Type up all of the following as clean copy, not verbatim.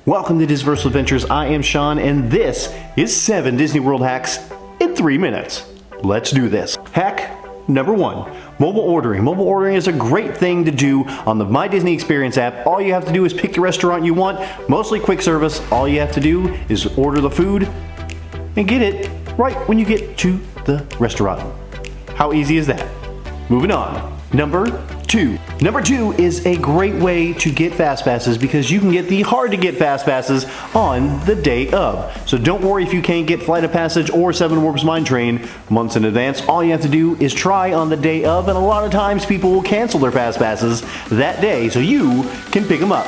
Welcome to Disversal Adventures. I am Sean, and this is 7 Disney World hacks in 3 minutes. Let's do this. Hack number 1, mobile ordering. Mobile ordering is a great thing to do on the My Disney Experience app. All you have to do is pick the restaurant you want, mostly quick service. All you have to do is order the food and get it right when you get to the restaurant. How easy is that? Moving on. Number 2. Number 2 is a great way to get fast passes because you can get the hard to get fast passes on the day of. So don't worry if you can't get Flight of Passage or 7 Warps Mine Train months in advance. All you have to do is try on the day of, and a lot of times people will cancel their fast passes that day so you can pick them up.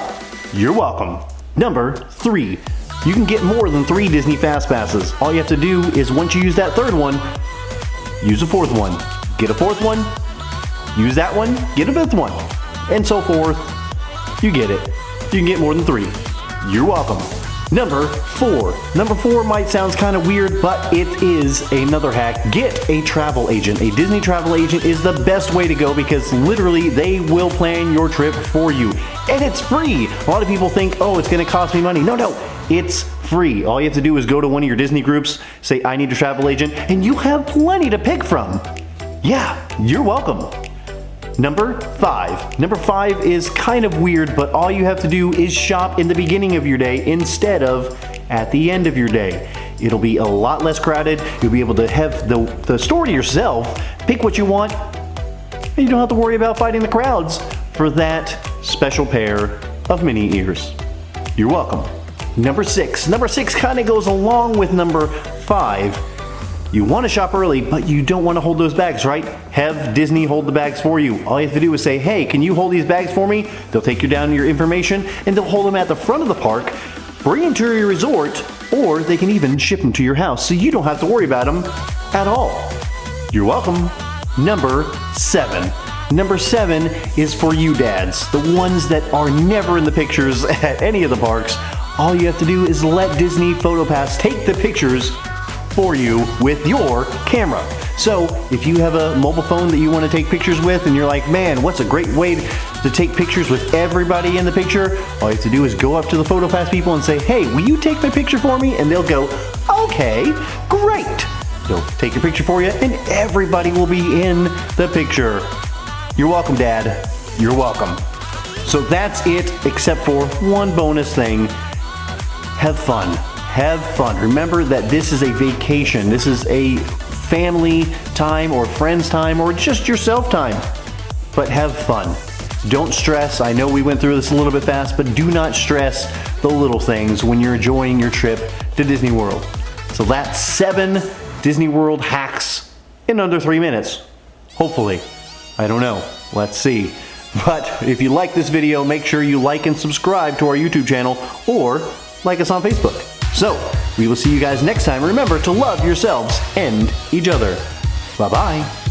You're welcome. Number 3. You can get more than 3 Disney fast passes. All you have to do is once you use that 3rd one, use a 4th one. Get a 4th one. Use that one, get a 5th one, and so forth. You get it. You can get more than 3. You're welcome. Number 4. Number 4 might sound kind of weird, but it is another hack. Get a travel agent. A Disney travel agent is the best way to go because literally they will plan your trip for you. And it's free. A lot of people think, oh, it's going to cost me money. No, it's free. All you have to do is go to one of your Disney groups, say, I need a travel agent, and you have plenty to pick from. Yeah, you're welcome. Number 5. Number 5 is kind of weird, but all you have to do is shop in the beginning of your day instead of at the end of your day. It'll be a lot less crowded. You'll be able to have the store to yourself, pick what you want, and you don't have to worry about fighting the crowds for that special pair of mini ears. You're welcome. Number 6. Number 6 kind of goes along with number 5. You want to shop early, but you don't want to hold those bags, right? Have Disney hold the bags for you. All you have to do is say, hey, can you hold these bags for me? They'll take you down your information, and they'll hold them at the front of the park, bring them to your resort, or they can even ship them to your house, so you don't have to worry about them at all. You're welcome. Number 7. Number 7 is for you dads, the ones that are never in the pictures at any of the parks. All you have to do is let Disney PhotoPass take the pictures for you with your camera. So if you have a mobile phone that you want to take pictures with and you're like, man, what's a great way to take pictures with everybody in the picture? All you have to do is go up to the PhotoPass people and say, hey, will you take my picture for me? And they'll go, okay, great. They'll take your picture for you and everybody will be in the picture. You're welcome, Dad. You're welcome. So that's it, except for one bonus thing. Have fun. Have fun. Remember that this is a vacation. This is a family time or friends time or just yourself time. But have fun. Don't stress. I know we went through this a little bit fast, but do not stress the little things when you're enjoying your trip to Disney World. So that's 7 Disney World hacks in under 3 minutes. Hopefully. I don't know. Let's see. But if you like this video, make sure you like and subscribe to our YouTube channel or like us on Facebook. So, we will see you guys next time. Remember to love yourselves and each other. Bye-bye.